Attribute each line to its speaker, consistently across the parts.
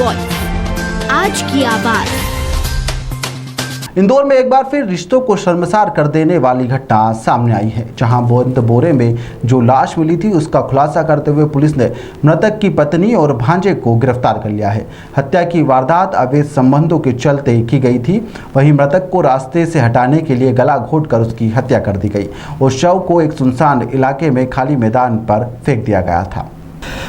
Speaker 1: Voice, आज की आवाज।
Speaker 2: इंदौर में एक बार फिर रिश्तों को शर्मसार कर देने वाली घटना सामने आई है, जहां बंद बोरे में जो लाश मिली थी उसका खुलासा करते हुए पुलिस ने मृतक की पत्नी और भांजे को गिरफ्तार कर लिया है। हत्या की वारदात अवैध संबंधों के चलते की गई थी। वहीं मृतक को रास्ते से हटाने के लिए गला घोंटकर उसकी हत्या कर दी गई और शव को एक सुनसान इलाके में खाली मैदान पर फेंक दिया गया था।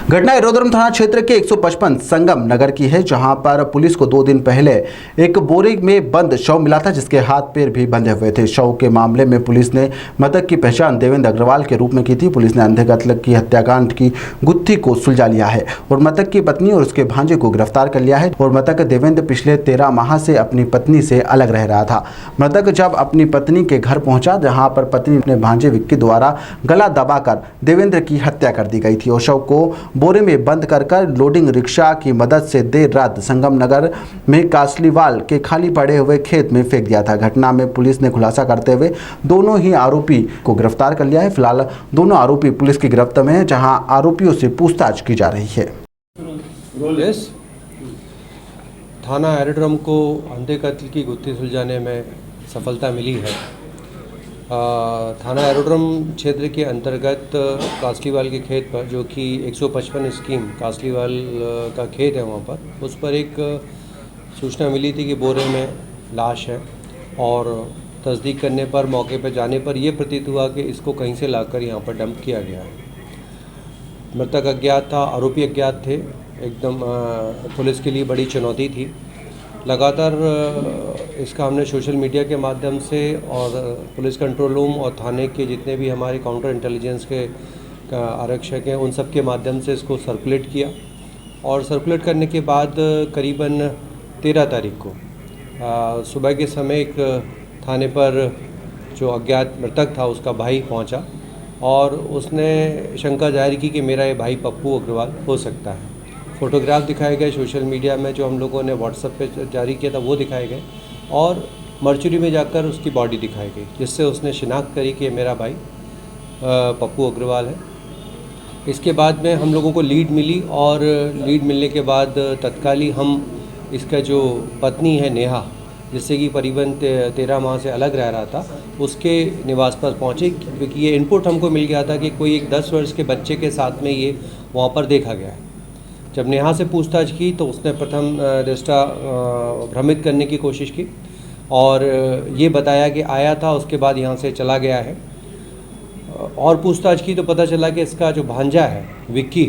Speaker 2: घटना एरोड्रम थाना क्षेत्र के 155 संगम नगर की है, जहां पर पुलिस को 2 दिन पहले एक बोरे में बंद शव मिला था, जिसके हाथ पैर भी बंधे हुए थे। शव के मामले में पुलिस ने मृतक की पहचान देवेंद्र अग्रवाल के रूप में की थी। पुलिस ने अंधे कत्ल की हत्याकांड की गुत्थी को सुलझा लिया है और मृतक की पत्नी और उसके भांजे को गिरफ्तार कर लिया है। और मृतक देवेंद्र पिछले 13 माह से अपनी पत्नी से अलग रह रहा था। मृतक जब अपनी पत्नी के घर पहुंचा, जहां पर पत्नी अपने भांजे विक्की द्वारा गला दबाकर देवेंद्र की हत्या कर दी गई थी और शव को बोरे में बंद कर लोडिंग रिक्शा की मदद से देर रात संगम नगर में कासलीवाल के खाली पड़े हुए खेत में फेंक दिया था। घटना में पुलिस ने खुलासा करते हुए दोनों ही आरोपी को गिरफ्तार कर लिया है। फिलहाल दोनों आरोपी पुलिस की गिरफ्त में हैं, जहां आरोपियों से पूछताछ की जा रही है।
Speaker 3: थाना एरोड्रम को अंधे कत्ल की गुत्थी सुलझाने में सफलता मिली है। थाना एरोड्रम क्षेत्र के अंतर्गत कासलीवाल के खेत पर, जो कि 155 स्कीम कासलीवाल का खेत है, वहाँ पर उस पर एक सूचना मिली थी कि बोरे में लाश है और तस्दीक करने पर, मौके पर जाने पर यह प्रतीत हुआ कि इसको कहीं से लाकर यहाँ पर डंप किया गया है। मृतक अज्ञात था, आरोपी अज्ञात थे। एकदम पुलिस के लिए बड़ी चुनौती थी। लगातार इसका हमने सोशल मीडिया के माध्यम से और पुलिस कंट्रोल रूम और थाने के जितने भी हमारे काउंटर इंटेलिजेंस के आरक्षक हैं, उन सब के माध्यम से इसको सर्कुलेट किया और सर्कुलेट करने के बाद करीबन 13 तारीख को सुबह के समय एक थाने पर जो अज्ञात मृतक था उसका भाई पहुंचा और उसने शंका जाहिर की कि मेरा ये भाई पप्पू अग्रवाल हो सकता है। फ़ोटोग्राफ दिखाए गए सोशल मीडिया में, जो हम लोगों ने व्हाट्सएप पे जारी किया था वो दिखाए गए और मर्चुरी में जाकर उसकी बॉडी दिखाई गई, जिससे उसने शिनाख्त करी कि मेरा भाई पप्पू अग्रवाल है। इसके बाद में हम लोगों को लीड मिली और लीड मिलने के बाद तत्काल ही हम इसका जो पत्नी है नेहा, जिससे कि करीबन 13 माह से अलग रह रहा था, उसके निवास पर पहुँचे, क्योंकि ये इनपुट हमको मिल गया था कि कोई एक 10 वर्ष के बच्चे के साथ में ये वहाँ पर देखा गया है। जब नेहा से पूछताछ की तो उसने प्रथम दृष्टा भ्रमित करने की कोशिश की और ये बताया कि आया था, उसके बाद यहाँ से चला गया है। और पूछताछ की तो पता चला कि इसका जो भांजा है विक्की,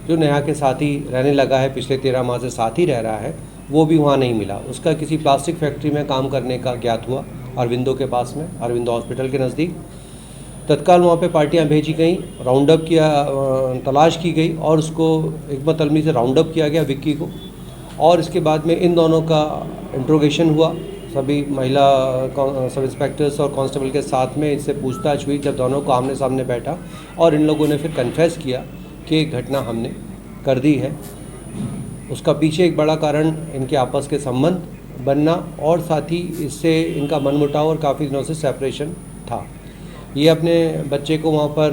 Speaker 3: जो नेहा के साथ ही रहने लगा है, पिछले 13 माह से साथ ही रह रहा है, वो भी वहाँ नहीं मिला। उसका किसी प्लास्टिक फैक्ट्री में काम करने का ज्ञात हुआ, अरविंदो के पास में, अरविंदो हॉस्पिटल के नज़दीक। तत्काल वहाँ पे पार्टियाँ भेजी गई, राउंड अप किया, तलाश की गई और उसको हिकमत अलमी से राउंड अप किया गया विक्की को। और इसके बाद में इन दोनों का इंट्रोगेशन हुआ, सभी महिला सब इंस्पेक्टर्स और कांस्टेबल के साथ में इससे पूछताछ हुई। जब दोनों को आमने सामने बैठा और इन लोगों ने फिर कन्फेस किया कि घटना हमने कर दी है। उसका पीछे एक बड़ा कारण इनके आपस के संबंध बनना और साथ ही इससे इनका मनमुटाव और काफ़ी दिनों से सेपरेशन था। ये अपने बच्चे को वहाँ पर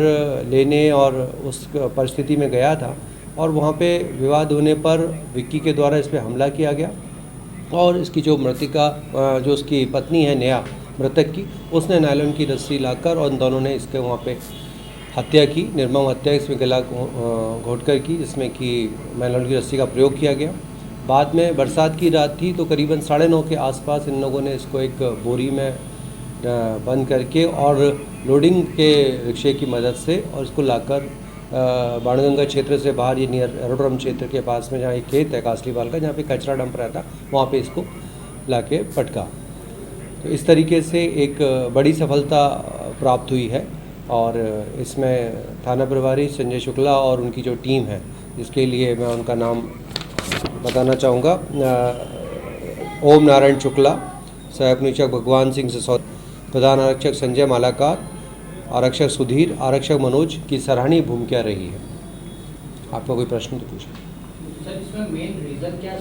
Speaker 3: लेने और उस परिस्थिति में गया था और वहाँ पे विवाद होने पर विक्की के द्वारा इस पर हमला किया गया और इसकी जो मृतिका, जो उसकी पत्नी है नेहा मृतक की, उसने नायलॉन की रस्सी लाकर और उन दोनों ने इसके वहाँ पे हत्या की, निर्मम हत्या इसमें गला घोंटकर की, जिसमें कि नायलॉन की रस्सी का प्रयोग किया गया। बाद में बरसात की रात थी तो करीबन 9:30 के आसपास इन लोगों ने इसको एक बोरी में बंद करके और लोडिंग के रिक्शे की मदद से और इसको लाकर बाणगंगा क्षेत्र से बाहर, ये नियर एरोड्रम क्षेत्र के पास में जहाँ एक खेत है कासलीवाल का, जहाँ पे कचरा डंप रहता, वहाँ पे इसको लाके पटका। तो इस तरीके से एक बड़ी सफलता प्राप्त हुई है और इसमें थाना प्रभारी संजय शुक्ला और उनकी जो टीम है, जिसके लिए मैं उनका नाम बताना चाहूँगा, ओम नारायण शुक्ला, सहायक निरीक्षक भगवान सिंह सिसोदिया, प्रधान आरक्षक संजय मालाकार, आरक्षक सुधीर, आरक्षक मनोज की सराहनीय भूमिका रही है। आपका कोई प्रश्न तो पूछें।
Speaker 4: सर, इसमें मेन रीज़न क्या